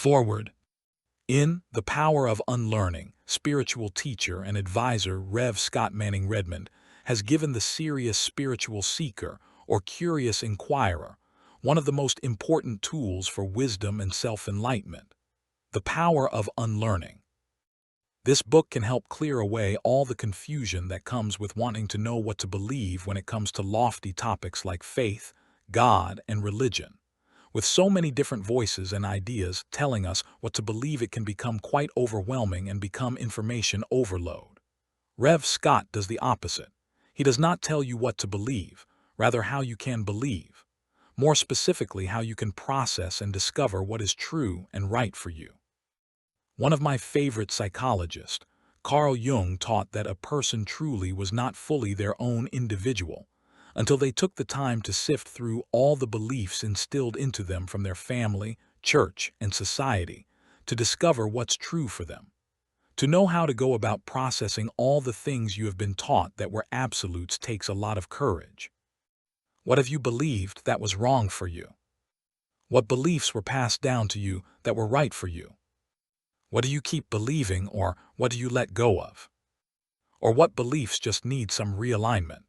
Forward. In The Power of Unlearning, spiritual teacher and advisor Rev. Scott Manning-Redmond has given the serious spiritual seeker or curious inquirer one of the most important tools for wisdom and self-enlightenment. The Power of Unlearning. This book can help clear away all the confusion that comes with wanting to know what to believe when it comes to lofty topics like faith, God, and religion. With so many different voices and ideas telling us what to believe, it can become quite overwhelming and become information overload. Rev. Scott does the opposite. He does not tell you what to believe, rather how you can believe. More specifically, how you can process and discover what is true and right for you. One of my favorite psychologists, Carl Jung, taught that a person truly was not fully their own individual until they took the time to sift through all the beliefs instilled into them from their family, church, and society to discover what's true for them. To know how to go about processing all the things you have been taught that were absolutes takes a lot of courage. What have you believed that was wrong for you? What beliefs were passed down to you that were right for you? What do you keep believing, or what do you let go of? Or what beliefs just need some realignment?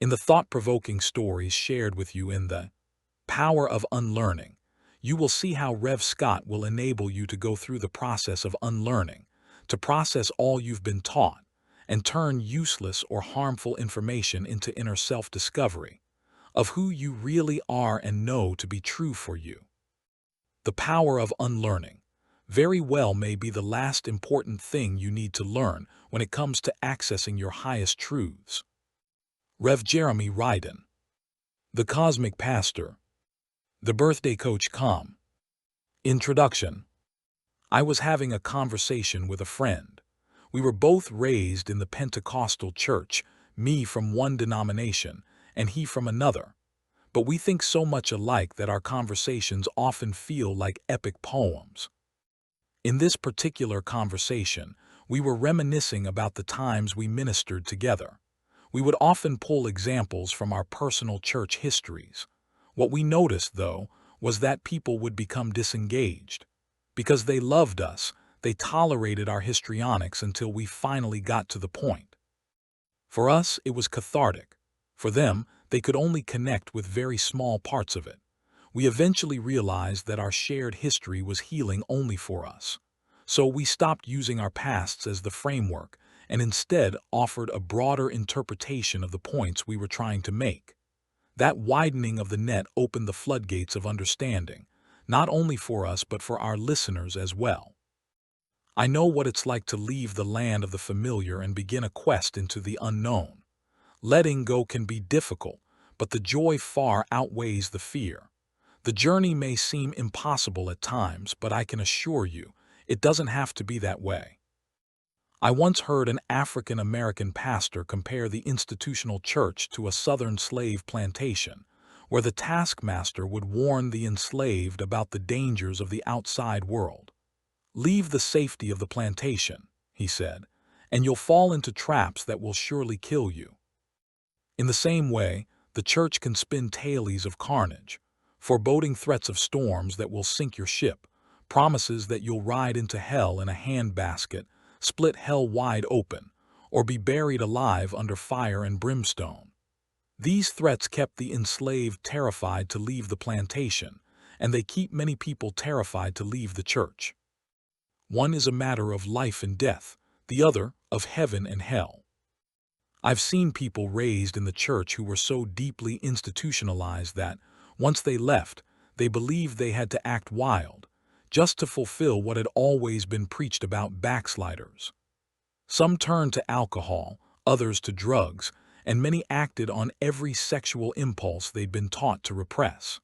In the thought-provoking stories shared with you in The Power of Unlearning, you will see how Rev. Scott will enable you to go through the process of unlearning, to process all you've been taught, and turn useless or harmful information into inner self-discovery of who you really are and know to be true for you. The power of unlearning very well may be the last important thing you need to learn when it comes to accessing your highest truths. Rev. Jeremy Ryden. The Cosmic Pastor. The Birthday Coach. Introduction. I was having a conversation with a friend. We were both raised in the Pentecostal church, me from one denomination and he from another. But we think so much alike that our conversations often feel like epic poems. In this particular conversation, we were reminiscing about the times we ministered together. We would often pull examples from our personal church histories. What we noticed, though, was that people would become disengaged. Because they loved us, they tolerated our histrionics until we finally got to the point. For us, it was cathartic. For them, they could only connect with very small parts of it. We eventually realized that our shared history was healing only for us. So we stopped using our pasts as the framework and instead offered a broader interpretation of the points we were trying to make. That widening of the net opened the floodgates of understanding, not only for us but for our listeners as well. I know what it's like to leave the land of the familiar and begin a quest into the unknown. Letting go can be difficult, but the joy far outweighs the fear. The journey may seem impossible at times, but I can assure you, it doesn't have to be that way. I once heard an African-American pastor compare the institutional church to a southern slave plantation, where the taskmaster would warn the enslaved about the dangers of the outside world. "Leave the safety of the plantation," he said, "and you'll fall into traps that will surely kill you." In the same way, the church can spin tales of carnage, foreboding threats of storms that will sink your ship, promises that you'll ride into hell in a handbasket, split hell wide open, or be buried alive under fire and brimstone. These threats kept the enslaved terrified to leave the plantation, and they keep many people terrified to leave the church. One is a matter of life and death, the other of heaven and hell. I've seen people raised in the church who were so deeply institutionalized that, once they left, they believed they had to act wild, just to fulfill what had always been preached about backsliders. Some turned to alcohol, others to drugs, and many acted on every sexual impulse they'd been taught to repress.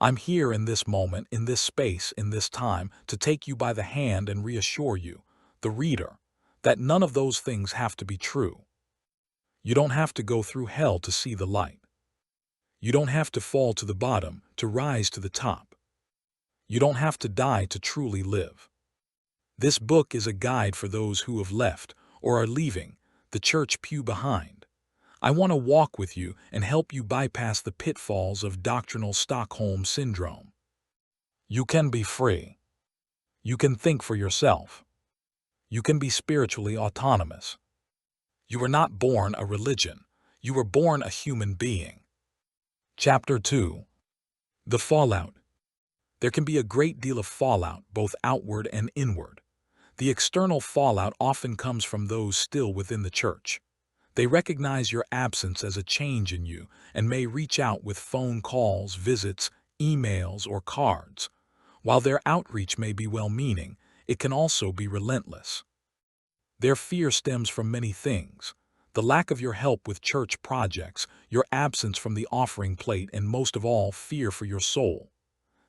I'm here in this moment, in this space, in this time, to take you by the hand and reassure you, the reader, that none of those things have to be true. You don't have to go through hell to see the light. You don't have to fall to the bottom to rise to the top. You don't have to die to truly live. This book is a guide for those who have left, or are leaving, the church pew behind. I want to walk with you and help you bypass the pitfalls of doctrinal Stockholm Syndrome. You can be free. You can think for yourself. You can be spiritually autonomous. You were not born a religion. You were born a human being. Chapter 2. The Fallout. There can be a great deal of fallout, both outward and inward. The external fallout often comes from those still within the church. They recognize your absence as a change in you and may reach out with phone calls, visits, emails, or cards. While their outreach may be well-meaning, it can also be relentless. Their fear stems from many things: the lack of your help with church projects, your absence from the offering plate, and most of all, fear for your soul.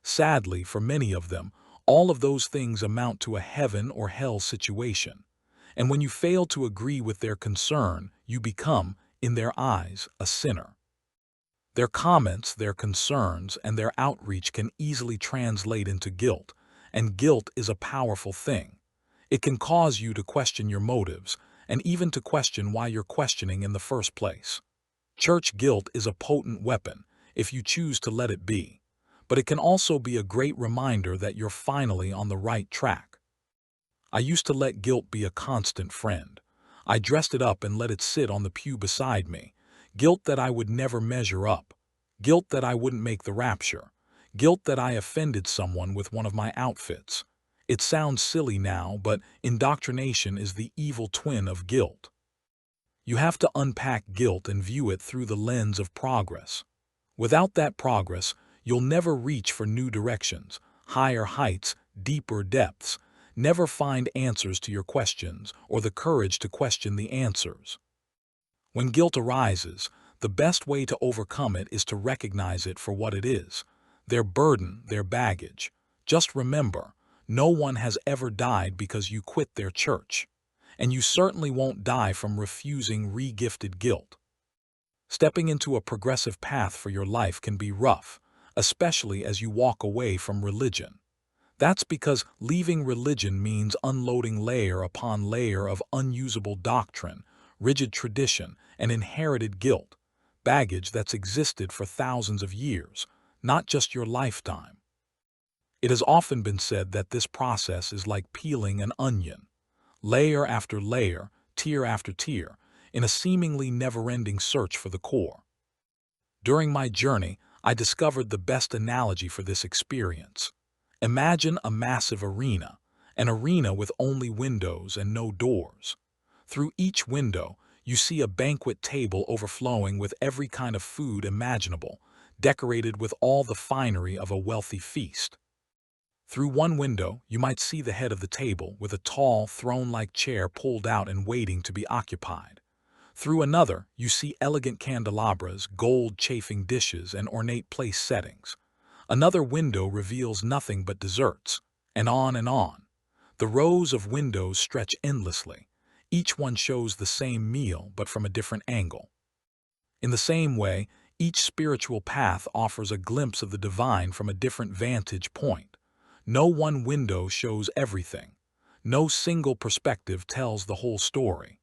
Sadly, for many of them, all of those things amount to a heaven or hell situation. And when you fail to agree with their concern, you become, in their eyes, a sinner. Their comments, their concerns, and their outreach can easily translate into guilt, and guilt is a powerful thing. It can cause you to question your motives, and even to question why you're questioning in the first place. Church guilt is a potent weapon, if you choose to let it be, but it can also be a great reminder that you're finally on the right track. I used to let guilt be a constant friend. I dressed it up and let it sit on the pew beside me. Guilt that I would never measure up. Guilt that I wouldn't make the rapture. Guilt that I offended someone with one of my outfits. It sounds silly now, but indoctrination is the evil twin of guilt. You have to unpack guilt and view it through the lens of progress. Without that progress, you'll never reach for new directions, higher heights, deeper depths, never find answers to your questions or the courage to question the answers. When guilt arises, the best way to overcome it is to recognize it for what it is: their burden, their baggage. Just remember, no one has ever died because you quit their church, and you certainly won't die from refusing re-gifted guilt. Stepping into a progressive path for your life can be rough, especially as you walk away from religion. That's because leaving religion means unloading layer upon layer of unusable doctrine, rigid tradition, and inherited guilt, baggage that's existed for thousands of years, not just your lifetime. It has often been said that this process is like peeling an onion, layer after layer, tier after tier, in a seemingly never-ending search for the core. During my journey, I discovered the best analogy for this experience. Imagine a massive arena, an arena with only windows and no doors. Through each window, you see a banquet table overflowing with every kind of food imaginable, decorated with all the finery of a wealthy feast. Through one window, you might see the head of the table with a tall, throne-like chair pulled out and waiting to be occupied. Through another, you see elegant candelabras, gold chafing dishes, and ornate place settings. Another window reveals nothing but desserts, and on and on. The rows of windows stretch endlessly. Each one shows the same meal, but from a different angle. In the same way, each spiritual path offers a glimpse of the divine from a different vantage point. No one window shows everything. No single perspective tells the whole story.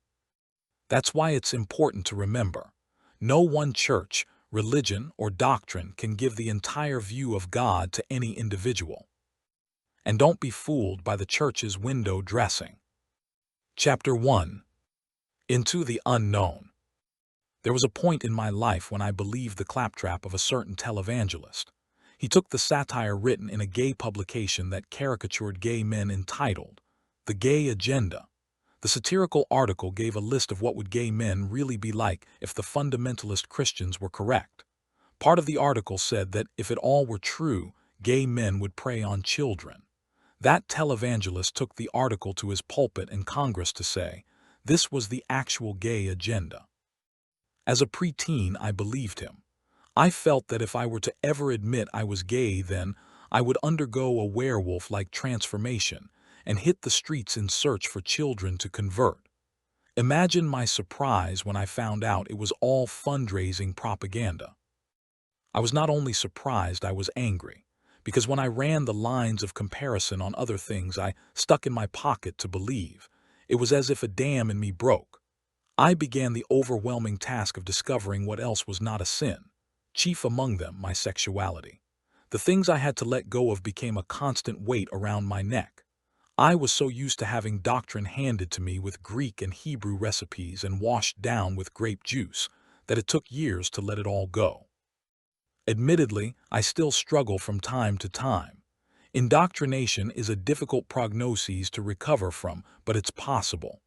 That's why it's important to remember: no one church, religion, or doctrine can give the entire view of God to any individual. And don't be fooled by the church's window dressing. Chapter 1. Into the Unknown. There was a point in my life when I believed the claptrap of a certain televangelist. He took the satire written in a gay publication that caricatured gay men entitled "The Gay Agenda." The satirical article gave a list of what would gay men really be like if the fundamentalist Christians were correct. Part of the article said that if it all were true, gay men would prey on children. That televangelist took the article to his pulpit and Congress to say this was the actual gay agenda. As a preteen, I believed him. I felt that if I were to ever admit I was gay, then I would undergo a werewolf-like transformation and hit the streets in search for children to convert. Imagine my surprise when I found out it was all fundraising propaganda. I was not only surprised, I was angry, because when I ran the lines of comparison on other things I stuck in my pocket to believe, it was as if a dam in me broke. I began the overwhelming task of discovering what else was not a sin, chief among them my sexuality. The things I had to let go of became a constant weight around my neck. I was so used to having doctrine handed to me with Greek and Hebrew recipes and washed down with grape juice that it took years to let it all go. Admittedly, I still struggle from time to time. Indoctrination is a difficult prognosis to recover from, but it's possible.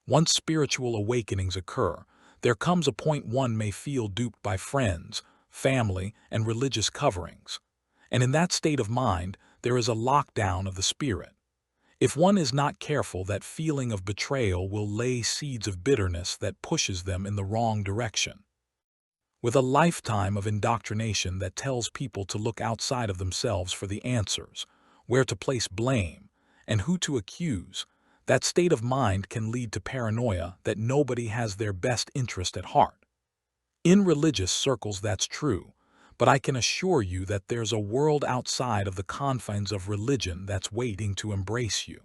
Once spiritual awakenings occur, there comes a point one may feel duped by friends, family, and religious coverings. And in that state of mind, there is a lockdown of the spirit. If one is not careful, that feeling of betrayal will lay seeds of bitterness that pushes them in the wrong direction. With a lifetime of indoctrination that tells people to look outside of themselves for the answers, where to place blame, and who to accuse, that state of mind can lead to paranoia that nobody has their best interest at heart. In religious circles that's true, but I can assure you that there's a world outside of the confines of religion that's waiting to embrace you.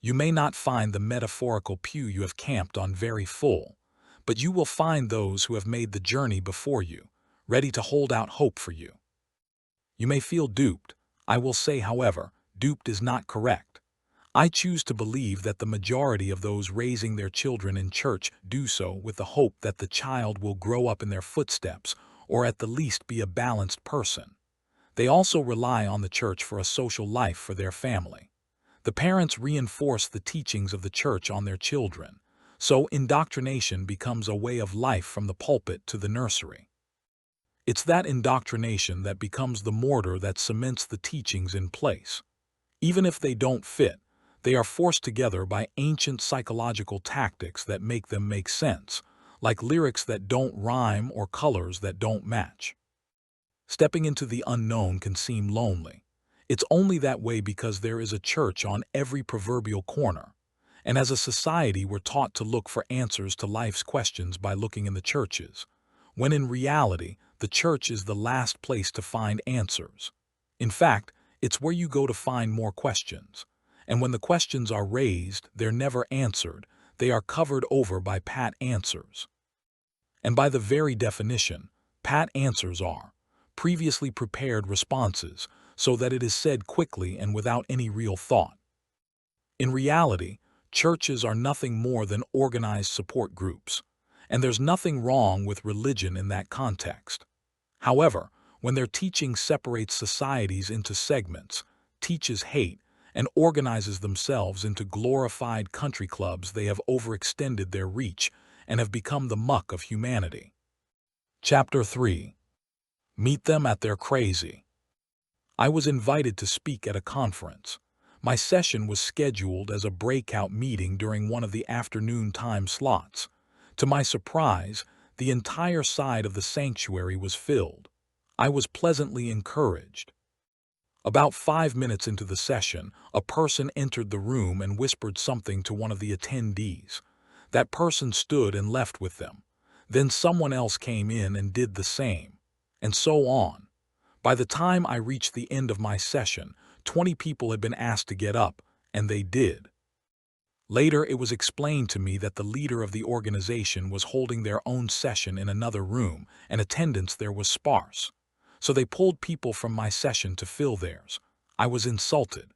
You may not find the metaphorical pew you have camped on very full, but you will find those who have made the journey before you, ready to hold out hope for you. You may feel duped. I will say, however, duped is not correct. I choose to believe that the majority of those raising their children in church do so with the hope that the child will grow up in their footsteps, or at the least be a balanced person. They also rely on the church for a social life for their family. The parents reinforce the teachings of the church on their children, so indoctrination becomes a way of life from the pulpit to the nursery. It's that indoctrination that becomes the mortar that cements the teachings in place. Even if they don't fit, they are forced together by ancient psychological tactics that make them make sense, like lyrics that don't rhyme or colors that don't match. Stepping into the unknown can seem lonely. It's only that way because there is a church on every proverbial corner. And as a society, we're taught to look for answers to life's questions by looking in the churches, when in reality, the church is the last place to find answers. In fact, it's where you go to find more questions. And when the questions are raised, they're never answered. They are covered over by pat answers. And by the very definition, pat answers are previously prepared responses, so that it is said quickly and without any real thought. In reality, churches are nothing more than organized support groups, and there's nothing wrong with religion in that context. However, when their teaching separates societies into segments, teaches hate, and organizes themselves into glorified country clubs, they have overextended their reach and have become the muck of humanity. Chapter 3. Meet them at their crazy. I was invited to speak at a conference. My session was scheduled as a breakout meeting during one of the afternoon time slots. To my surprise, the entire side of the sanctuary was filled. I was pleasantly encouraged. About 5 minutes into the session, a person entered the room and whispered something to one of the attendees. That person stood and left with them. Then someone else came in and did the same, and so on. By the time I reached the end of my session, 20 people had been asked to get up, and they did. Later, it was explained to me that the leader of the organization was holding their own session in another room, and attendance there was sparse. So they pulled people from my session to fill theirs. I was insulted.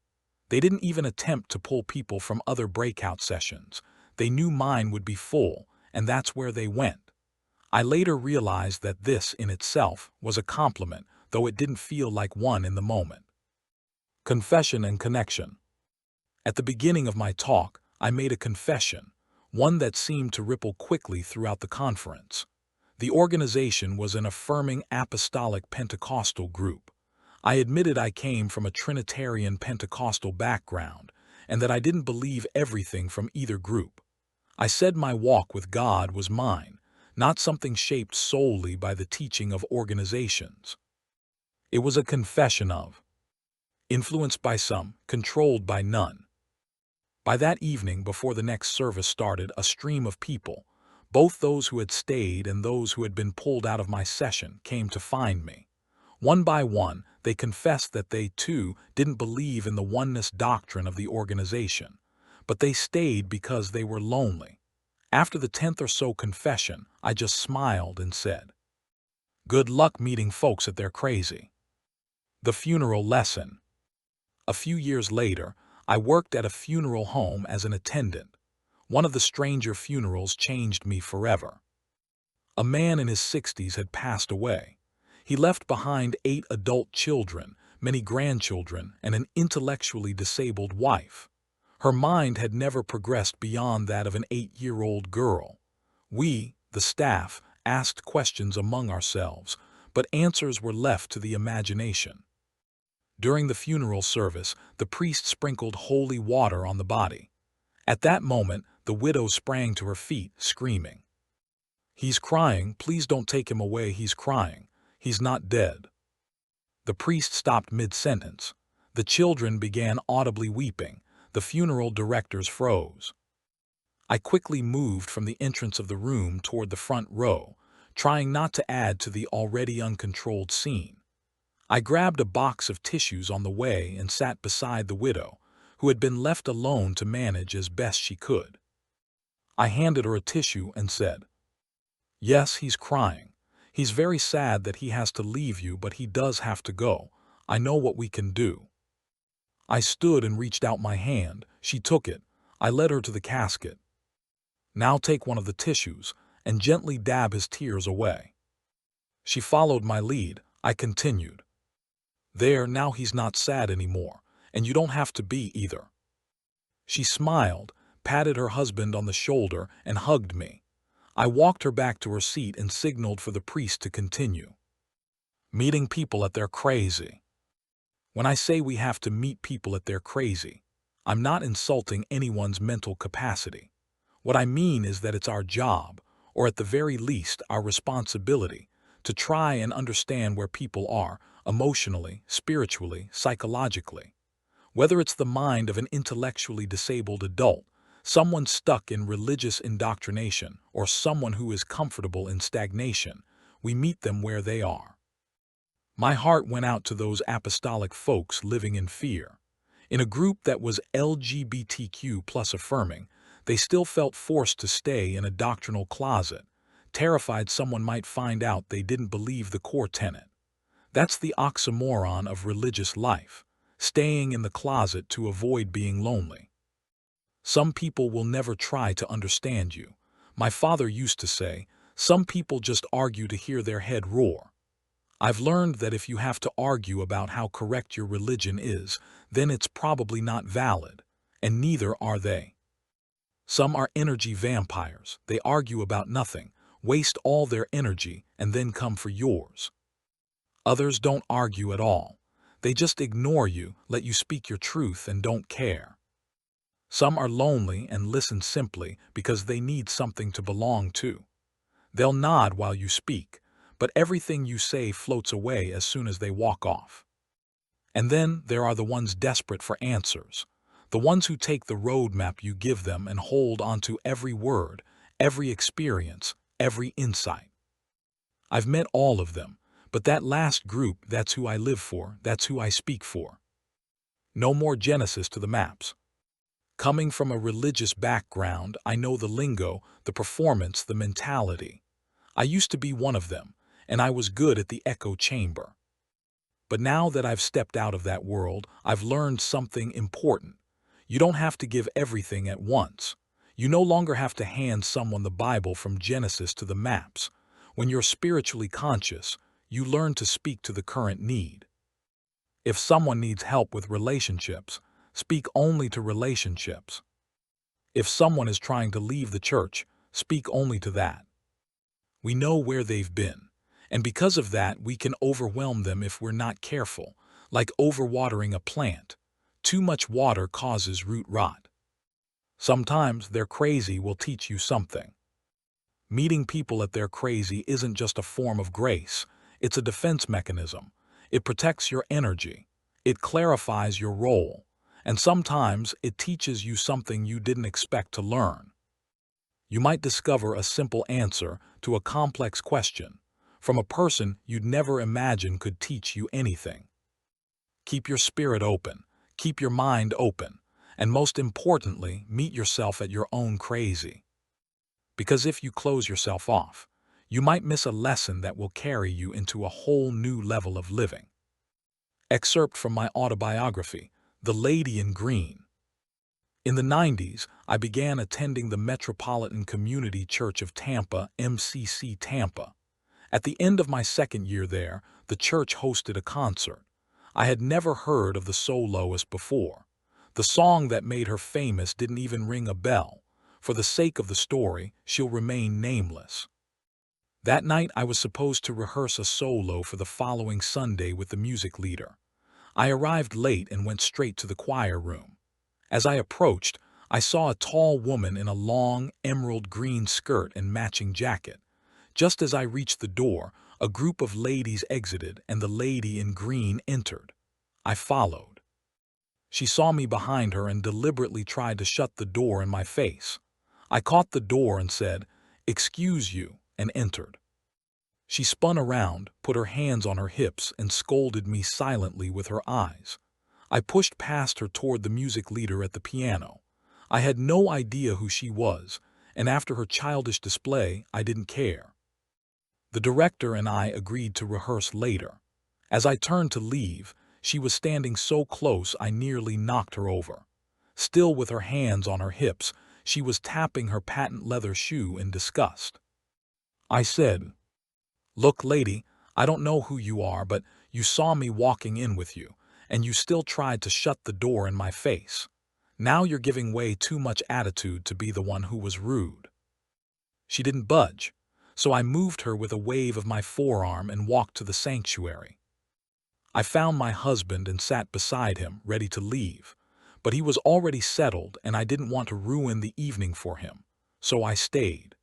They didn't even attempt to pull people from other breakout sessions. They knew mine would be full, and that's where they went. I later realized that this, in itself, was a compliment, though it didn't feel like one in the moment. Confession and connection. At the beginning of my talk, I made a confession, one that seemed to ripple quickly throughout the conference. The organization was an affirming apostolic Pentecostal group. I admitted I came from a Trinitarian Pentecostal background, and that I didn't believe everything from either group. I said my walk with God was mine, not something shaped solely by the teaching of organizations. It was a confession of influenced by some, controlled by none. By that evening, before the next service started, a stream of people, both those who had stayed and those who had been pulled out of my session, came to find me. One by one, they confessed that they, too, didn't believe in the oneness doctrine of the organization, but they stayed because they were lonely. After the 10th or so confession, I just smiled and said, "Good luck meeting folks at their crazy." The funeral lesson. A few years later, I worked at a funeral home as an attendant. One of the stranger funerals changed me forever. A man in his 60s had passed away. He left behind 8 adult children, many grandchildren, and an intellectually disabled wife. Her mind had never progressed beyond that of an 8-year-old girl. We, the staff, asked questions among ourselves, but answers were left to the imagination. During the funeral service, the priest sprinkled holy water on the body. At that moment, the widow sprang to her feet, screaming, "He's crying, please don't take him away, he's crying. He's not dead." The priest stopped mid-sentence. The children began audibly weeping. The funeral directors froze. I quickly moved from the entrance of the room toward the front row, trying not to add to the already uncontrolled scene. I grabbed a box of tissues on the way and sat beside the widow, who had been left alone to manage as best she could. I handed her a tissue and said, "Yes, he's crying. He's very sad that he has to leave you, but he does have to go. I know what we can do." I stood and reached out my hand. She took it. I led her to the casket. "Now take one of the tissues and gently dab his tears away." She followed my lead. I continued, "There, now he's not sad anymore, and you don't have to be either." She smiled, patted her husband on the shoulder, and hugged me. I walked her back to her seat and signaled for the priest to continue. Meeting people at their crazy. When I say we have to meet people at their crazy, I'm not insulting anyone's mental capacity. What I mean is that it's our job, or at the very least our responsibility, to try and understand where people are, emotionally, spiritually, psychologically. Whether it's the mind of an intellectually disabled adult, someone stuck in religious indoctrination, or someone who is comfortable in stagnation, we meet them where they are. My heart went out to those apostolic folks living in fear. In a group that was LGBTQ plus affirming, they still felt forced to stay in a doctrinal closet, terrified someone might find out they didn't believe the core tenet. That's the oxymoron of religious life, staying in the closet to avoid being lonely. Some people will never try to understand you. My father used to say, some people just argue to hear their head roar. I've learned that if you have to argue about how correct your religion is, then it's probably not valid, and neither are they. Some are energy vampires. They argue about nothing, waste all their energy, and then come for yours. Others don't argue at all. They just ignore you, let you speak your truth, and don't care. Some are lonely and listen simply because they need something to belong to. They'll nod while you speak, but everything you say floats away as soon as they walk off. And then there are the ones desperate for answers, the ones who take the roadmap you give them and hold onto every word, every experience, every insight. I've met all of them, but that last group, that's who I live for, that's who I speak for. No more Genesis to the maps. Coming from a religious background, I know the lingo, the performance, the mentality. I used to be one of them, and I was good at the echo chamber. But now that I've stepped out of that world, I've learned something important. You don't have to give everything at once. You no longer have to hand someone the Bible from Genesis to the maps. When you're spiritually conscious, you learn to speak to the current need. If someone needs help with relationships, speak only to relationships. If someone is trying to leave the church, speak only to that. We know where they've been, and because of that we can overwhelm them if we're not careful, like overwatering a plant. Too much water causes root rot. Sometimes their crazy will teach you something. Meeting people at their crazy isn't just a form of grace, it's a defense mechanism. It protects your energy, it clarifies your role, and sometimes it teaches you something you didn't expect to learn. You might discover a simple answer to a complex question from a person you'd never imagine could teach you anything. Keep your spirit open, keep your mind open, and most importantly, meet yourself at your own crazy. Because if you close yourself off, you might miss a lesson that will carry you into a whole new level of living. Excerpt from my autobiography, The Lady in Green. In the 90s, I began attending the Metropolitan Community Church of Tampa, MCC Tampa. At the end of my second year there, the church hosted a concert. I had never heard of the soloist before. The song that made her famous didn't even ring a bell. For the sake of the story, she'll remain nameless. That night, I was supposed to rehearse a solo for the following Sunday with the music leader. I arrived late and went straight to the choir room. As I approached, I saw a tall woman in a long, emerald green skirt and matching jacket. Just as I reached the door, a group of ladies exited and the lady in green entered. I followed. She saw me behind her and deliberately tried to shut the door in my face. I caught the door and said, "Excuse you," and entered. She spun around, put her hands on her hips, and scolded me silently with her eyes. I pushed past her toward the music leader at the piano. I had no idea who she was, and after her childish display, I didn't care. The director and I agreed to rehearse later. As I turned to leave, she was standing so close I nearly knocked her over. Still with her hands on her hips, she was tapping her patent leather shoe in disgust. I said, "Look, lady, I don't know who you are, but you saw me walking in with you, and you still tried to shut the door in my face. Now you're giving way too much attitude to be the one who was rude." She didn't budge, so I moved her with a wave of my forearm and walked to the sanctuary. I found my husband and sat beside him, ready to leave, but he was already settled and I didn't want to ruin the evening for him, so I stayed.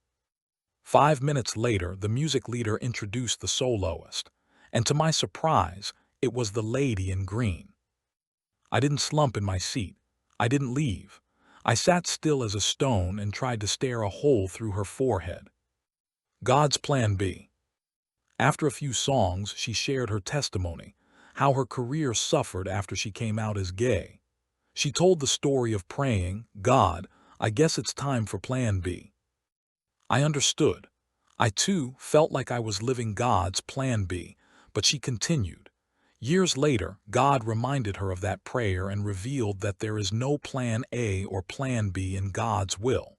5 minutes later, the music leader introduced the soloist, and to my surprise, it was the lady in green. I didn't slump in my seat. I didn't leave. I sat still as a stone and tried to stare a hole through her forehead. God's plan B. After a few songs, she shared her testimony, how her career suffered after she came out as gay. She told the story of praying, "God, I guess it's time for plan B." I understood. I too felt like I was living God's plan B, but she continued. Years later, God reminded her of that prayer and revealed that there is no plan A or plan B in God's will.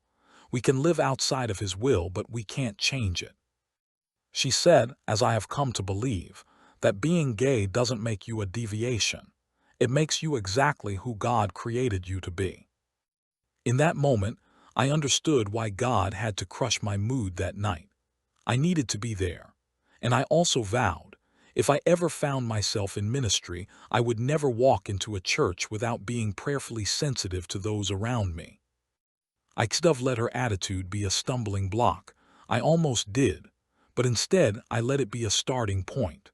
We can live outside of His will, but we can't change it. She said, as I have come to believe, that being gay doesn't make you a deviation. It makes you exactly who God created you to be. In that moment, I understood why God had to crush my mood that night. I needed to be there. And I also vowed, if I ever found myself in ministry, I would never walk into a church without being prayerfully sensitive to those around me. I could have let her attitude be a stumbling block. I almost did, but instead I let it be a starting point.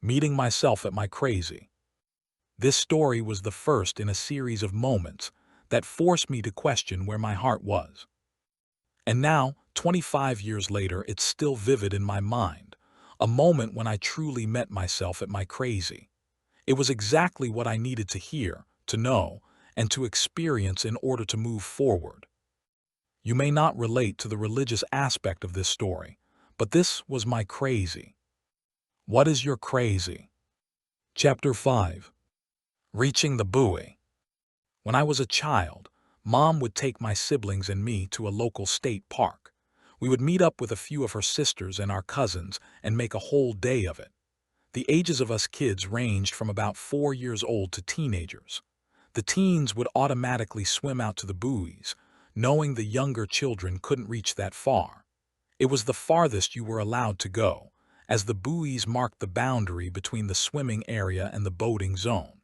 Meeting myself at my crazy. This story was the first in a series of moments that forced me to question where my heart was. And now, 25 years later, it's still vivid in my mind, a moment when I truly met myself at my crazy. It was exactly what I needed to hear, to know, and to experience in order to move forward. You may not relate to the religious aspect of this story, but this was my crazy. What is your crazy? Chapter 5. Reaching the buoy. When I was a child, Mom would take my siblings and me to a local state park. We would meet up with a few of her sisters and our cousins and make a whole day of it. The ages of us kids ranged from about 4 years old to teenagers. The teens would automatically swim out to the buoys, knowing the younger children couldn't reach that far. It was the farthest you were allowed to go, as the buoys marked the boundary between the swimming area and the boating zone.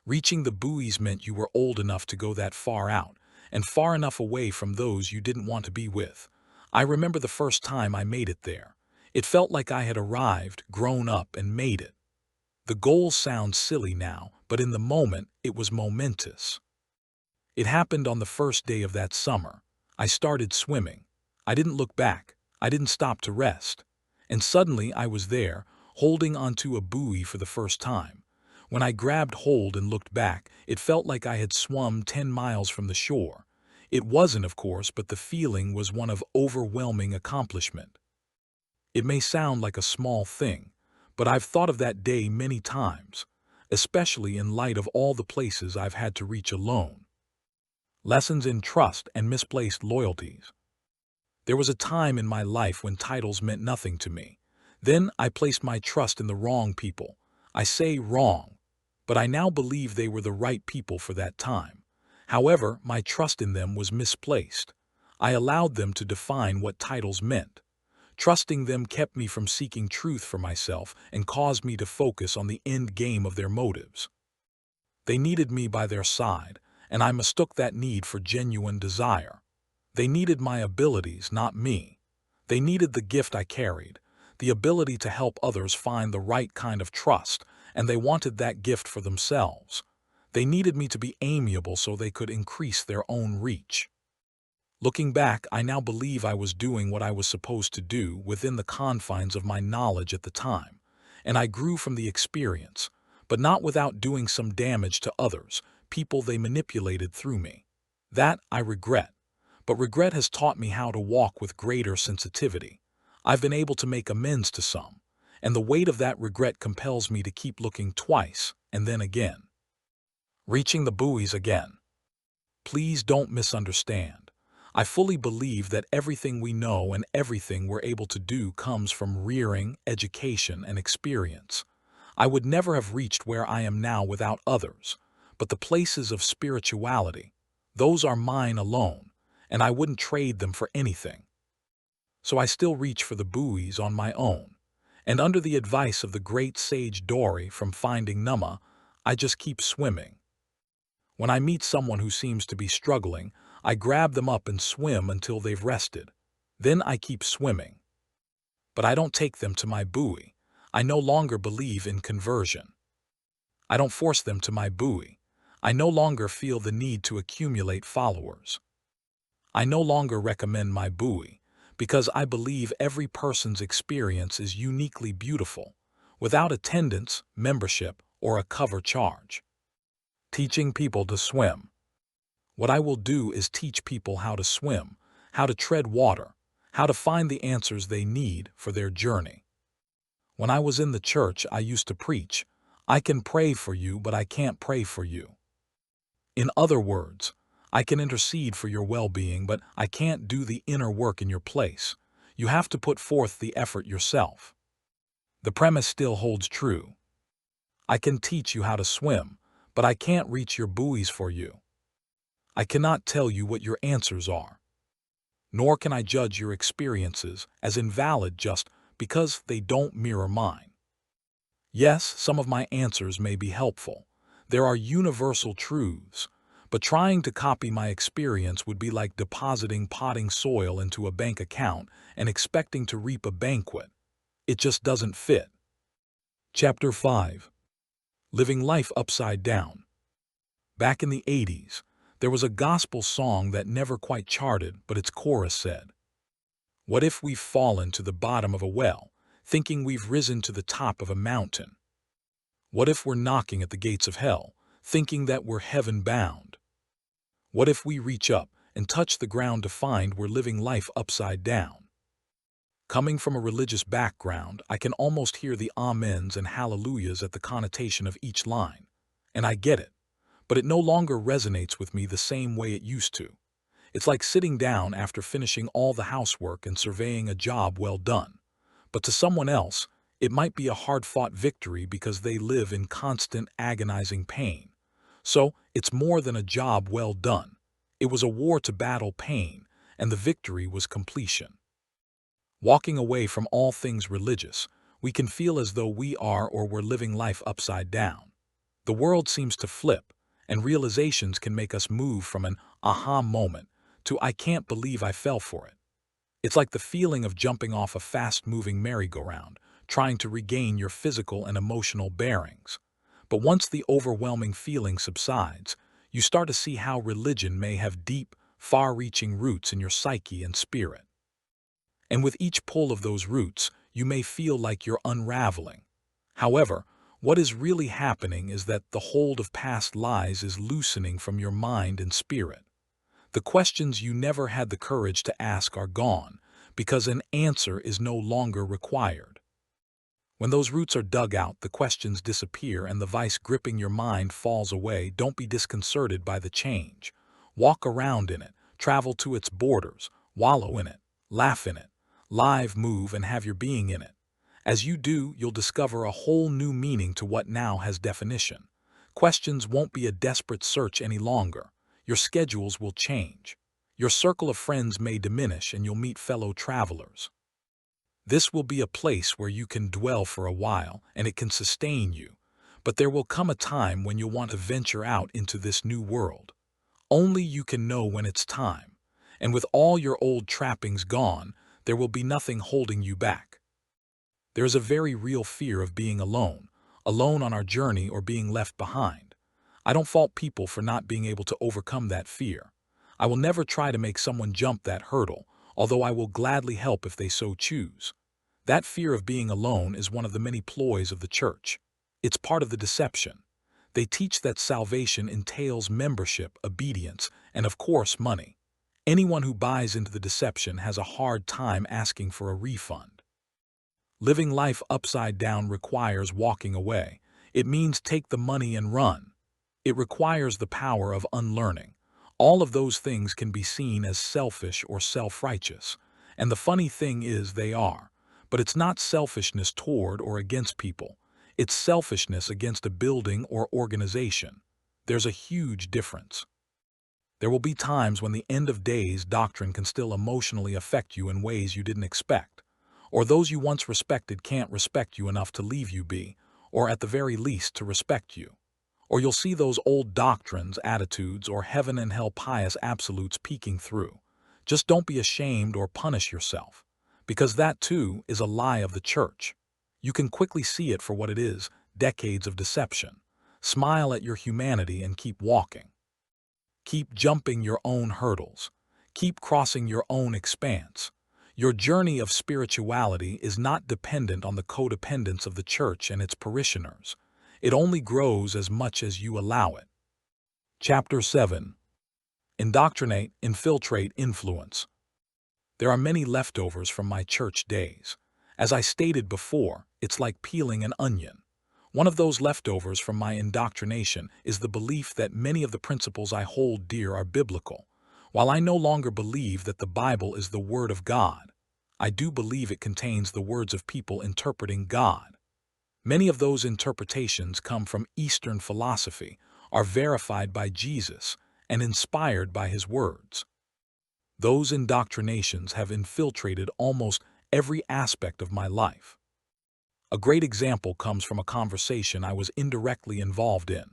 Reaching the buoys meant you were old enough to go that far out, and far enough away from those you didn't want to be with. I remember the first time I made it there. It felt like I had arrived, grown up, and made it. The goal sounds silly now, but in the moment, it was momentous. It happened on the first day of that summer. I started swimming. I didn't look back. I didn't stop to rest. And suddenly I was there, holding onto a buoy for the first time. When I grabbed hold and looked back, it felt like I had swum 10 miles from the shore. It wasn't, of course, but the feeling was one of overwhelming accomplishment. It may sound like a small thing, but I've thought of that day many times, especially in light of all the places I've had to reach alone. Lessons in trust and misplaced loyalties. There was a time in my life when titles meant nothing to me. Then I placed my trust in the wrong people. I say wrong, but I now believe they were the right people for that time. However, my trust in them was misplaced. I allowed them to define what titles meant. Trusting them kept me from seeking truth for myself and caused me to focus on the end game of their motives. They needed me by their side, and I mistook that need for genuine desire. They needed my abilities, not me. They needed the gift I carried, the ability to help others find the right kind of trust, and they wanted that gift for themselves. They needed me to be amiable so they could increase their own reach. Looking back, I now believe I was doing what I was supposed to do within the confines of my knowledge at the time, and I grew from the experience, but not without doing some damage to others, people they manipulated through me. That I regret, but regret has taught me how to walk with greater sensitivity. I've been able to make amends to some, and the weight of that regret compels me to keep looking twice, and then again. Reaching the buoys again. Please don't misunderstand. I fully believe that everything we know and everything we're able to do comes from rearing, education, and experience. I would never have reached where I am now without others, but the places of spirituality, those are mine alone, and I wouldn't trade them for anything. So I still reach for the buoys on my own, and under the advice of the great sage Dory from Finding Nemo, I just keep swimming. When I meet someone who seems to be struggling, I grab them up and swim until they've rested. Then I keep swimming. But I don't take them to my buoy. I no longer believe in conversion. I don't force them to my buoy. I no longer feel the need to accumulate followers. I no longer recommend my buoy, because I believe every person's experience is uniquely beautiful, without attendance, membership, or a cover charge. Teaching people to swim. What I will do is teach people how to swim, how to tread water, how to find the answers they need for their journey. When I was in the church, I used to preach, I can pray for you, but I can't pray for you. In other words, I can intercede for your well-being, but I can't do the inner work in your place. You have to put forth the effort yourself. The premise still holds true. I can teach you how to swim, but I can't reach your buoys for you. I cannot tell you what your answers are. Nor can I judge your experiences as invalid just because they don't mirror mine. Yes, some of my answers may be helpful. There are universal truths, but trying to copy my experience would be like depositing potting soil into a bank account and expecting to reap a banquet. It just doesn't fit. Chapter 5. Living Life Upside Down. Back in the 80s, there was a gospel song that never quite charted, but its chorus said, "What if we've fallen to the bottom of a well, thinking we've risen to the top of a mountain? What if we're knocking at the gates of hell, thinking that we're heaven-bound? What if we reach up and touch the ground to find we're living life upside down?" Coming from a religious background, I can almost hear the amens and hallelujahs at the connotation of each line, and I get it. But it no longer resonates with me the same way it used to. It's like sitting down after finishing all the housework and surveying a job well done. But to someone else, it might be a hard-fought victory because they live in constant agonizing pain. So, it's more than a job well done. It was a war to battle pain, and the victory was completion. Walking away from all things religious, we can feel as though we are or we're living life upside down. The world seems to flip, and realizations can make us move from an aha moment to I can't believe I fell for it. It's like the feeling of jumping off a fast-moving merry-go-round, trying to regain your physical and emotional bearings. But once the overwhelming feeling subsides, you start to see how religion may have deep, far-reaching roots in your psyche and spirit. And with each pull of those roots, you may feel like you're unraveling. However, what is really happening is that the hold of past lies is loosening from your mind and spirit. The questions you never had the courage to ask are gone, because an answer is no longer required. When those roots are dug out, the questions disappear and the vice gripping your mind falls away. Don't be disconcerted by the change. Walk around in it, travel to its borders, wallow in it, laugh in it, live, move, and have your being in it. As you do, you'll discover a whole new meaning to what now has definition. Questions won't be a desperate search any longer. Your schedules will change. Your circle of friends may diminish and you'll meet fellow travelers. This will be a place where you can dwell for a while and it can sustain you. But there will come a time when you'll want to venture out into this new world. Only you can know when it's time. And with all your old trappings gone, there will be nothing holding you back. There is a very real fear of being alone on our journey or being left behind. I don't fault people for not being able to overcome that fear. I will never try to make someone jump that hurdle, although I will gladly help if they so choose. That fear of being alone is one of the many ploys of the church. It's part of the deception. They teach that salvation entails membership, obedience, and of course money. Anyone who buys into the deception has a hard time asking for a refund. Living life upside down requires walking away. It means take the money and run. It requires the power of unlearning. All of those things can be seen as selfish or self-righteous. And the funny thing is they are. But it's not selfishness toward or against people. It's selfishness against a building or organization. There's a huge difference. There will be times when the end of days doctrine can still emotionally affect you in ways you didn't expect. Or those you once respected can't respect you enough to leave you be, or at the very least to respect you. Or you'll see those old doctrines, attitudes, or heaven and hell pious absolutes peeking through. Just don't be ashamed or punish yourself, because that too is a lie of the church. You can quickly see it for what it is, decades of deception. Smile at your humanity and keep walking. Keep jumping your own hurdles. Keep crossing your own expanse. Your journey of spirituality is not dependent on the codependence of the church and its parishioners. It only grows as much as you allow it. Chapter 7. Indoctrinate, Infiltrate, Influence. There are many leftovers from my church days. As I stated before, it's like peeling an onion. One of those leftovers from my indoctrination is the belief that many of the principles I hold dear are biblical. While I no longer believe that the Bible is the Word of God, I do believe it contains the words of people interpreting God. Many of those interpretations come from Eastern philosophy, are verified by Jesus, and inspired by his words. Those indoctrinations have infiltrated almost every aspect of my life. A great example comes from a conversation I was indirectly involved in.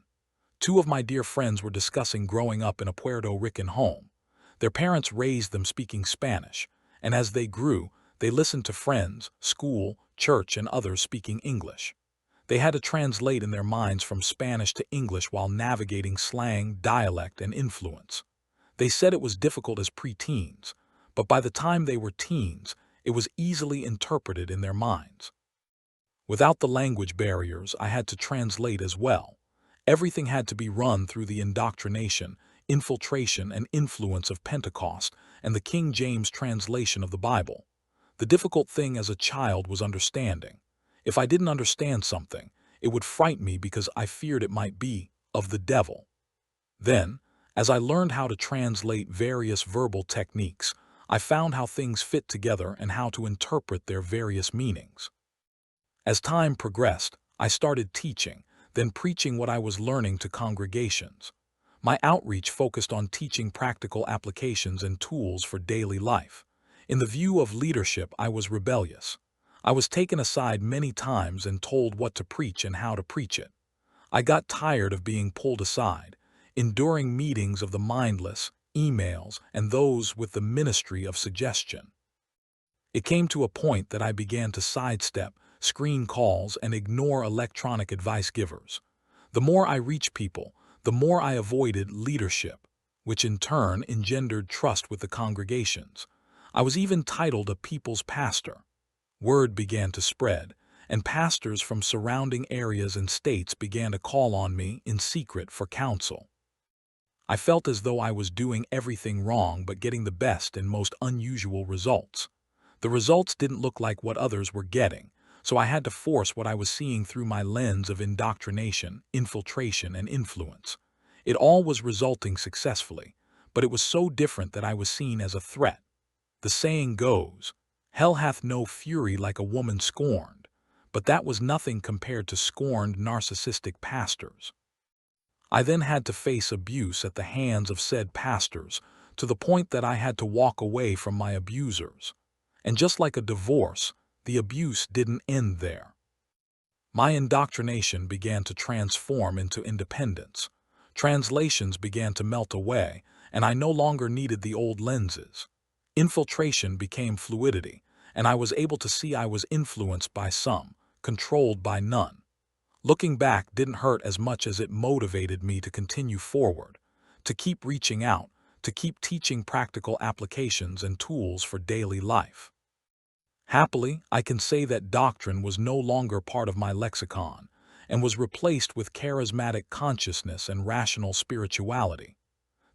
Two of my dear friends were discussing growing up in a Puerto Rican home. Their parents raised them speaking Spanish, and as they grew, they listened to friends, school, church, and others speaking English. They had to translate in their minds from Spanish to English while navigating slang, dialect, and influence. They said it was difficult as preteens, but by the time they were teens, it was easily interpreted in their minds. Without the language barriers, I had to translate as well. Everything had to be run through the indoctrination, infiltration, and influence of Pentecost and the King James translation of the Bible. The difficult thing as a child was understanding. If I didn't understand something, it would frighten me because I feared it might be of the devil. Then, as I learned how to translate various verbal techniques, I found how things fit together and how to interpret their various meanings. As time progressed, I started teaching, then preaching what I was learning to congregations. My outreach focused on teaching practical applications and tools for daily life. In the view of leadership, I was rebellious. I was taken aside many times and told what to preach and how to preach it. I got tired of being pulled aside, enduring meetings of the mindless, emails, and those with the ministry of suggestion. It came to a point that I began to sidestep, screen calls, and ignore electronic advice givers. The more I reached people, the more I avoided leadership, which in turn engendered trust with the congregations. I was even titled a people's pastor. Word began to spread, and pastors from surrounding areas and states began to call on me in secret for counsel. I felt as though I was doing everything wrong but getting the best and most unusual results. The results didn't look like what others were getting, So I had to force what I was seeing through my lens of indoctrination, infiltration, and influence. It all was resulting successfully, but it was so different that I was seen as a threat. The saying goes, "Hell hath no fury like a woman scorned," but that was nothing compared to scorned narcissistic pastors. I then had to face abuse at the hands of said pastors, to the point that I had to walk away from my abusers. And just like a divorce, the abuse didn't end there. My indoctrination began to transform into independence. Translations began to melt away, and I no longer needed the old lenses. Infiltration became fluidity, and I was able to see I was influenced by some, controlled by none. Looking back didn't hurt as much as it motivated me to continue forward, to keep reaching out, to keep teaching practical applications and tools for daily life. Happily, I can say that doctrine was no longer part of my lexicon and was replaced with charismatic consciousness and rational spirituality.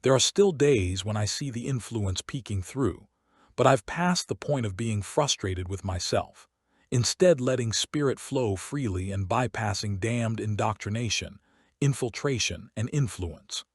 There are still days when I see the influence peeking through, but I've passed the point of being frustrated with myself, instead letting spirit flow freely and bypassing damned indoctrination, infiltration, and influence.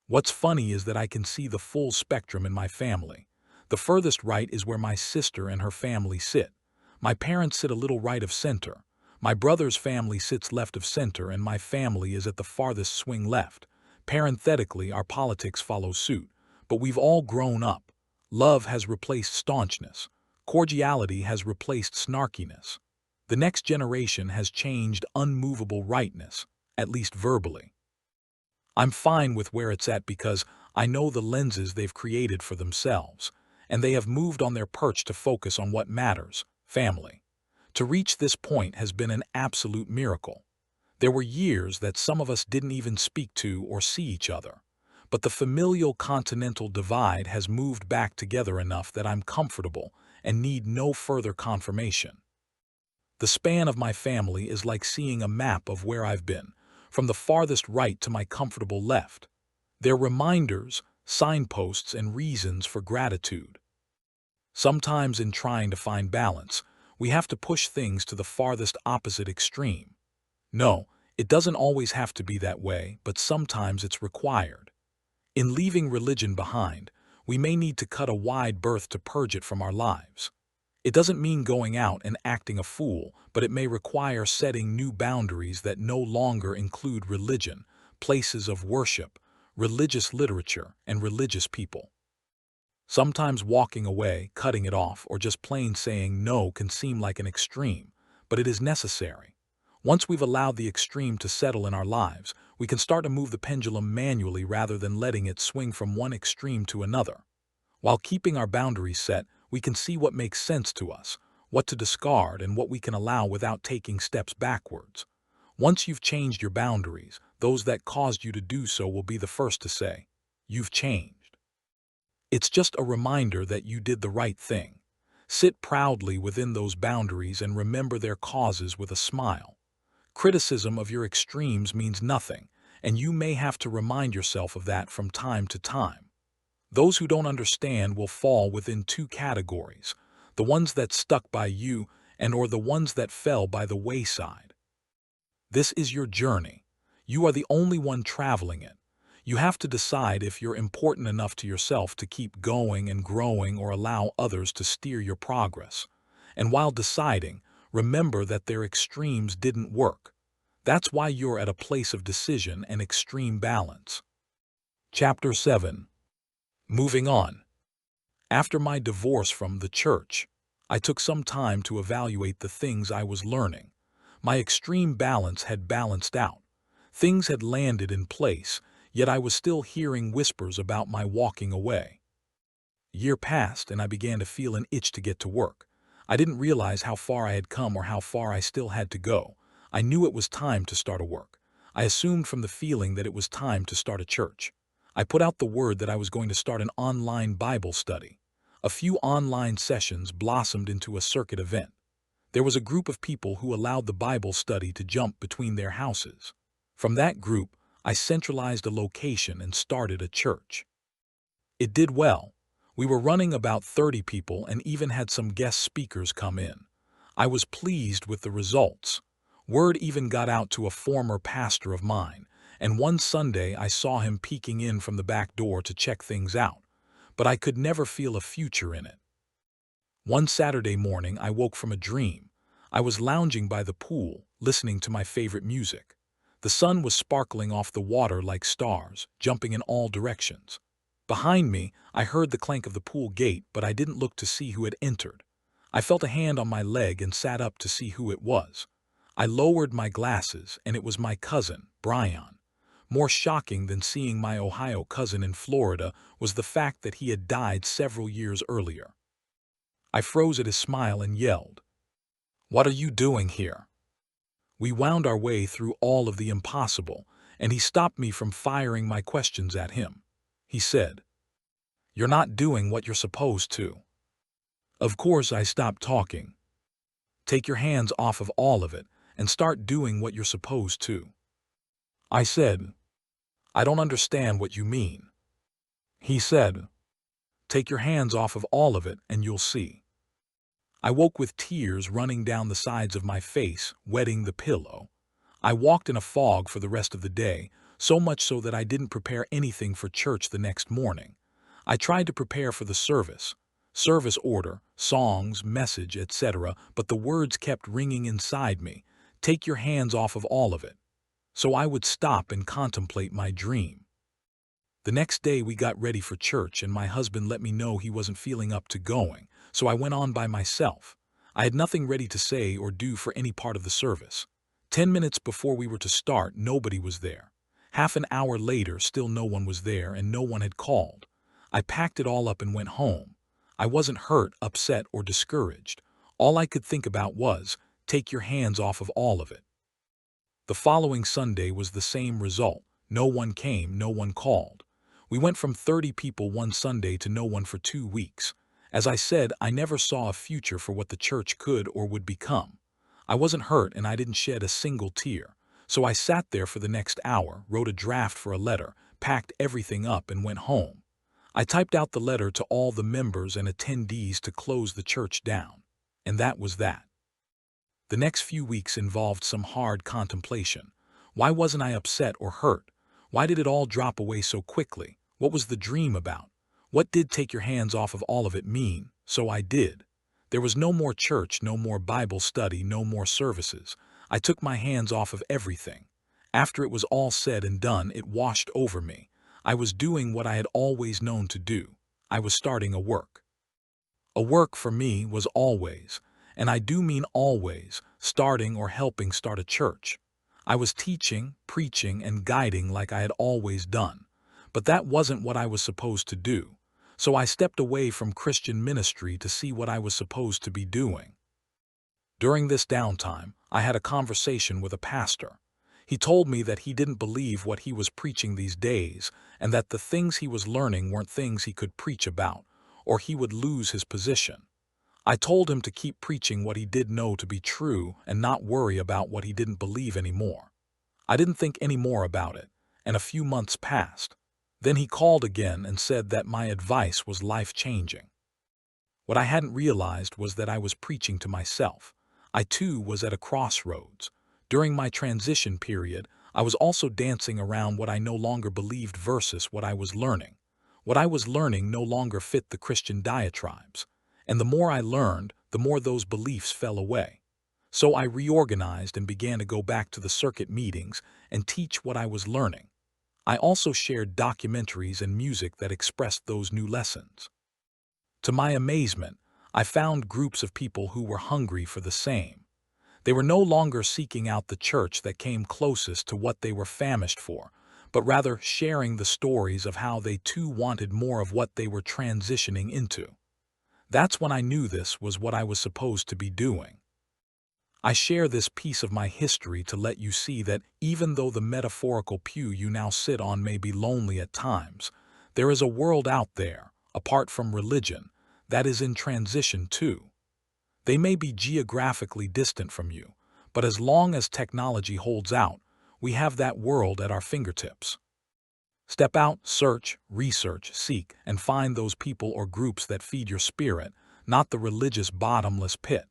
What's funny is that I can see the full spectrum in my family. The furthest right is where my sister and her family sit. My parents sit a little right of center. My brother's family sits left of center, and my family is at the farthest swing left. Parenthetically, our politics follow suit, but we've all grown up. Love has replaced staunchness. Cordiality has replaced snarkiness. The next generation has changed unmovable rightness, at least verbally. I'm fine with where it's at because I know the lenses they've created for themselves, and they have moved on their perch to focus on what matters, family. To reach this point has been an absolute miracle. There were years that some of us didn't even speak to or see each other, but the familial continental divide has moved back together enough that I'm comfortable and need no further confirmation. The span of my family is like seeing a map of where I've been, from the farthest right to my comfortable left. They're reminders, signposts, and reasons for gratitude. Sometimes in trying to find balance, we have to push things to the farthest opposite extreme. No, it doesn't always have to be that way, but sometimes it's required. In leaving religion behind, we may need to cut a wide berth to purge it from our lives. It doesn't mean going out and acting a fool, but it may require setting new boundaries that no longer include religion, places of worship, religious literature, and religious people. Sometimes walking away, cutting it off, or just plain saying no can seem like an extreme, but it is necessary. Once we've allowed the extreme to settle in our lives, we can start to move the pendulum manually rather than letting it swing from one extreme to another. While keeping our boundaries set, we can see what makes sense to us, what to discard, and what we can allow without taking steps backwards. Once you've changed your boundaries, those that caused you to do so will be the first to say, "You've changed." It's just a reminder that you did the right thing. Sit proudly within those boundaries and remember their causes with a smile. Criticism of your extremes means nothing, and you may have to remind yourself of that from time to time. Those who don't understand will fall within two categories, the ones that stuck by you or the ones that fell by the wayside. This is your journey. You are the only one traveling it. You have to decide if you're important enough to yourself to keep going and growing or allow others to steer your progress. And while deciding, remember that their extremes didn't work. That's why you're at a place of decision and extreme balance. Chapter 7. Moving on. After my divorce from the church, I took some time to evaluate the things I was learning. My extreme balance had balanced out. Things had landed in place, yet I was still hearing whispers about my walking away. A year passed and I began to feel an itch to get to work. I didn't realize how far I had come or how far I still had to go. I knew it was time to start a work. I assumed from the feeling that it was time to start a church. I put out the word that I was going to start an online Bible study. A few online sessions blossomed into a circuit event. There was a group of people who allowed the Bible study to jump between their houses. From that group, I centralized a location and started a church. It did well. We were running about 30 people and even had some guest speakers come in. I was pleased with the results. Word even got out to a former pastor of mine, and one Sunday I saw him peeking in from the back door to check things out, but I could never feel a future in it. One Saturday morning I woke from a dream. I was lounging by the pool, listening to my favorite music. The sun was sparkling off the water like stars, jumping in all directions. Behind me, I heard the clank of the pool gate, but I didn't look to see who had entered. I felt a hand on my leg and sat up to see who it was. I lowered my glasses, and it was my cousin, Brian. More shocking than seeing my Ohio cousin in Florida was the fact that he had died several years earlier. I froze at his smile and yelled, "What are you doing here?" We wound our way through all of the impossible, and he stopped me from firing my questions at him. He said, "You're not doing what you're supposed to." Of course, I stopped talking. "Take your hands off of all of it and start doing what you're supposed to." I said, "I don't understand what you mean." He said, "Take your hands off of all of it and you'll see." I woke with tears running down the sides of my face, wetting the pillow. I walked in a fog for the rest of the day, so much so that I didn't prepare anything for church the next morning. I tried to prepare for the service order, songs, message, etc., but the words kept ringing inside me, "Take your hands off of all of it." So I would stop and contemplate my dream. The next day we got ready for church, and my husband let me know he wasn't feeling up to going, so I went on by myself. I had nothing ready to say or do for any part of the service. 10 minutes before we were to start, nobody was there. Half an hour later, still no one was there, and no one had called. I packed it all up and went home. I wasn't hurt, upset, or discouraged. All I could think about was, take your hands off of all of it. The following Sunday was the same result. No one came, no one called. We went from 30 people one Sunday to no one for 2 weeks. As I said, I never saw a future for what the church could or would become. I wasn't hurt and I didn't shed a single tear. So I sat there for the next hour, wrote a draft for a letter, packed everything up and went home. I typed out the letter to all the members and attendees to close the church down. And that was that. The next few weeks involved some hard contemplation. Why wasn't I upset or hurt? Why did it all drop away so quickly? What was the dream about? What did take your hands off of all of it mean? So I did. There was no more church, no more Bible study, no more services. I took my hands off of everything. After it was all said and done, it washed over me. I was doing what I had always known to do. I was starting a work. A work for me was always, and I do mean always, starting or helping start a church. I was teaching, preaching, and guiding like I had always done. But that wasn't what I was supposed to do. So I stepped away from Christian ministry to see what I was supposed to be doing. During this downtime, I had a conversation with a pastor. He told me that he didn't believe what he was preaching these days, and that the things he was learning weren't things he could preach about, or he would lose his position. I told him to keep preaching what he did know to be true and not worry about what he didn't believe anymore. I didn't think any more about it, and a few months passed. Then he called again and said that my advice was life-changing. What I hadn't realized was that I was preaching to myself. I too was at a crossroads. During my transition period, I was also dancing around what I no longer believed versus what I was learning. What I was learning no longer fit the Christian diatribes. And the more I learned, the more those beliefs fell away. So I reorganized and began to go back to the circuit meetings and teach what I was learning. I also shared documentaries and music that expressed those new lessons. To my amazement, I found groups of people who were hungry for the same. They were no longer seeking out the church that came closest to what they were famished for, but rather sharing the stories of how they too wanted more of what they were transitioning into. That's when I knew this was what I was supposed to be doing. I share this piece of my history to let you see that even though the metaphorical pew you now sit on may be lonely at times, there is a world out there, apart from religion, that is in transition too. They may be geographically distant from you, but as long as technology holds out, we have that world at our fingertips. Step out, search, research, seek, and find those people or groups that feed your spirit, not the religious bottomless pit.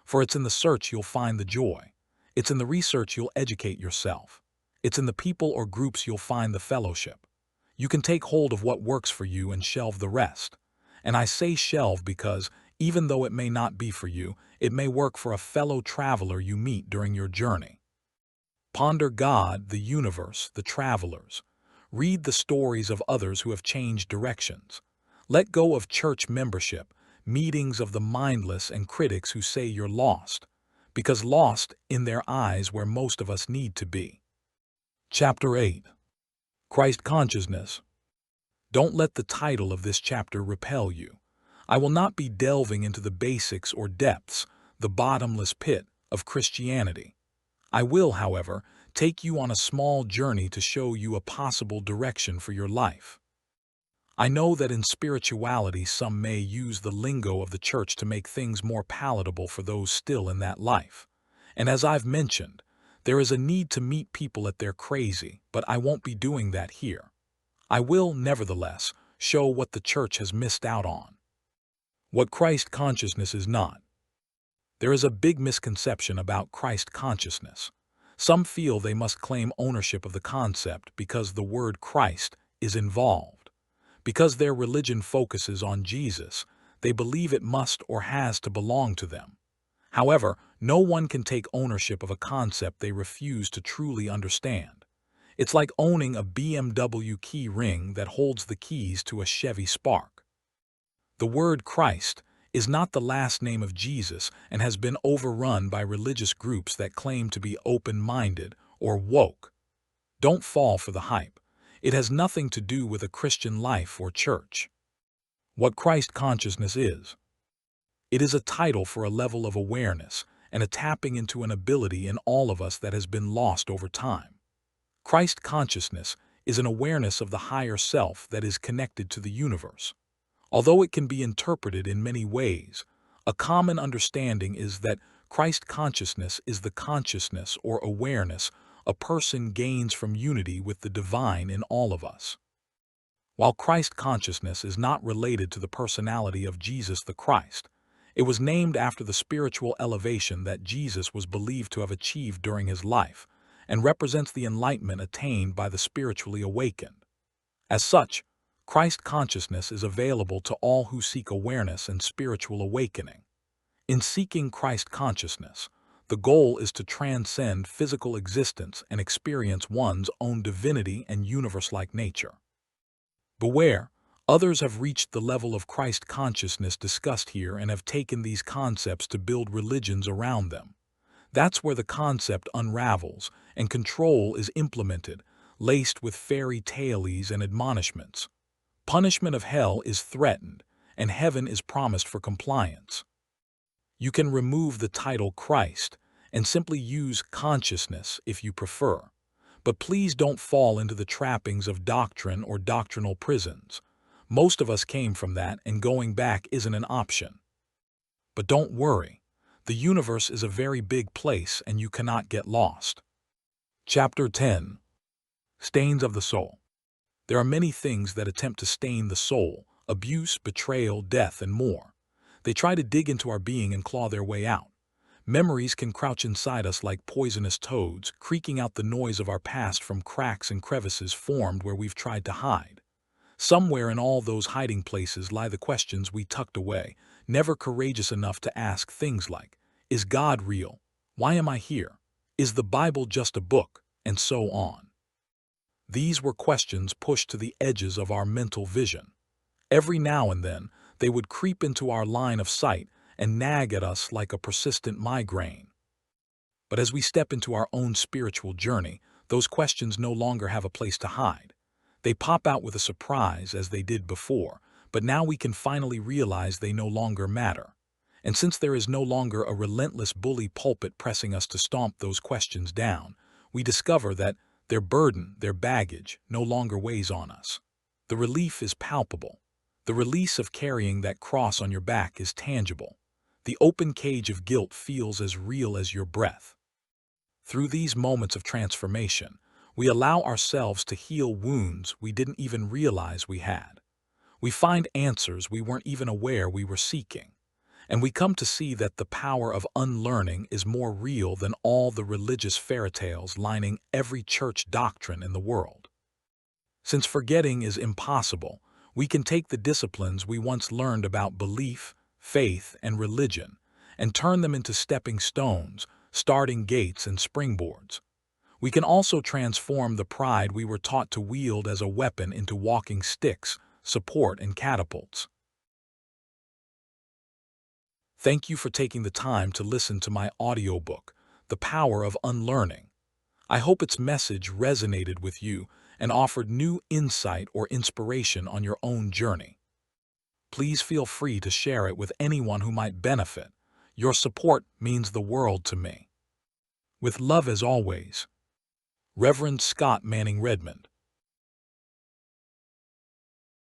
For it's in the search you'll find the joy. It's in the research you'll educate yourself. It's in the people or groups you'll find the fellowship. You can take hold of what works for you and shelve the rest. And I say shelve because, even though it may not be for you, it may work for a fellow traveler you meet during your journey. Ponder God, the universe, the travelers. Read the stories of others who have changed directions. Let go of church membership, meetings of the mindless and critics who say you're lost, because lost in their eyes where most of us need to be. Chapter 8. Christ Consciousness. Don't let the title of this chapter repel you. I will not be delving into the basics or depths, the bottomless pit, of Christianity. I will, however, take you on a small journey to show you a possible direction for your life. I know that in spirituality some may use the lingo of the church to make things more palatable for those still in that life. And as I've mentioned, there is a need to meet people at their crazy, but I won't be doing that here. I will, nevertheless, show what the church has missed out on. What Christ consciousness is not. There is a big misconception about Christ consciousness. Some feel they must claim ownership of the concept because the word Christ is involved. Because their religion focuses on Jesus, they believe it must or has to belong to them. However, no one can take ownership of a concept they refuse to truly understand. It's like owning a BMW key ring that holds the keys to a Chevy Spark. The word Christ is not the last name of Jesus and has been overrun by religious groups that claim to be open-minded or woke. Don't fall for the hype. It has nothing to do with a Christian life or church. What Christ consciousness is. It is a title for a level of awareness and a tapping into an ability in all of us that has been lost over time. Christ consciousness is an awareness of the higher self that is connected to the universe. Although it can be interpreted in many ways, a common understanding is that Christ consciousness is the consciousness or awareness a person gains from unity with the divine in all of us. While Christ consciousness is not related to the personality of Jesus the Christ, it was named after the spiritual elevation that Jesus was believed to have achieved during his life, and represents the enlightenment attained by the spiritually awakened. As such, Christ consciousness is available to all who seek awareness and spiritual awakening. In seeking Christ consciousness, the goal is to transcend physical existence and experience one's own divinity and universe-like nature. Beware, others have reached the level of Christ consciousness discussed here and have taken these concepts to build religions around them. That's where the concept unravels and control is implemented, laced with fairy tales and admonishments. Punishment of hell is threatened, and heaven is promised for compliance. You can remove the title Christ and simply use consciousness if you prefer. But please don't fall into the trappings of doctrine or doctrinal prisons. Most of us came from that, and going back isn't an option. But don't worry. The universe is a very big place and you cannot get lost. Chapter 10. Stains of the Soul. There are many things that attempt to stain the soul: abuse, betrayal, death, and more. They try to dig into our being and claw their way out. Memories can crouch inside us like poisonous toads, creaking out the noise of our past from cracks and crevices formed where we've tried to hide. Somewhere in all those hiding places lie the questions we tucked away, never courageous enough to ask things like, is God real? Why am I here? Is the Bible just a book? And so on. These were questions pushed to the edges of our mental vision. Every now and then, they would creep into our line of sight and nag at us like a persistent migraine. But as we step into our own spiritual journey, those questions no longer have a place to hide. They pop out with a surprise as they did before, but now we can finally realize they no longer matter. And since there is no longer a relentless bully pulpit pressing us to stomp those questions down, we discover that their burden, their baggage, no longer weighs on us. The relief is palpable. The release of carrying that cross on your back is tangible. The open cage of guilt feels as real as your breath. Through these moments of transformation, we allow ourselves to heal wounds we didn't even realize we had. We find answers we weren't even aware we were seeking. And we come to see that the power of unlearning is more real than all the religious fairy tales lining every church doctrine in the world. Since forgetting is impossible, we can take the disciplines we once learned about belief, faith, and religion and turn them into stepping stones, starting gates, and springboards. We can also transform the pride we were taught to wield as a weapon into walking sticks, support, and catapults. Thank you for taking the time to listen to my audiobook, The Power of Unlearning. I hope its message resonated with you and offered new insight or inspiration on your own journey. Please feel free to share it with anyone who might benefit. Your support means the world to me. With love as always, Reverend Scott Manning-Redmond.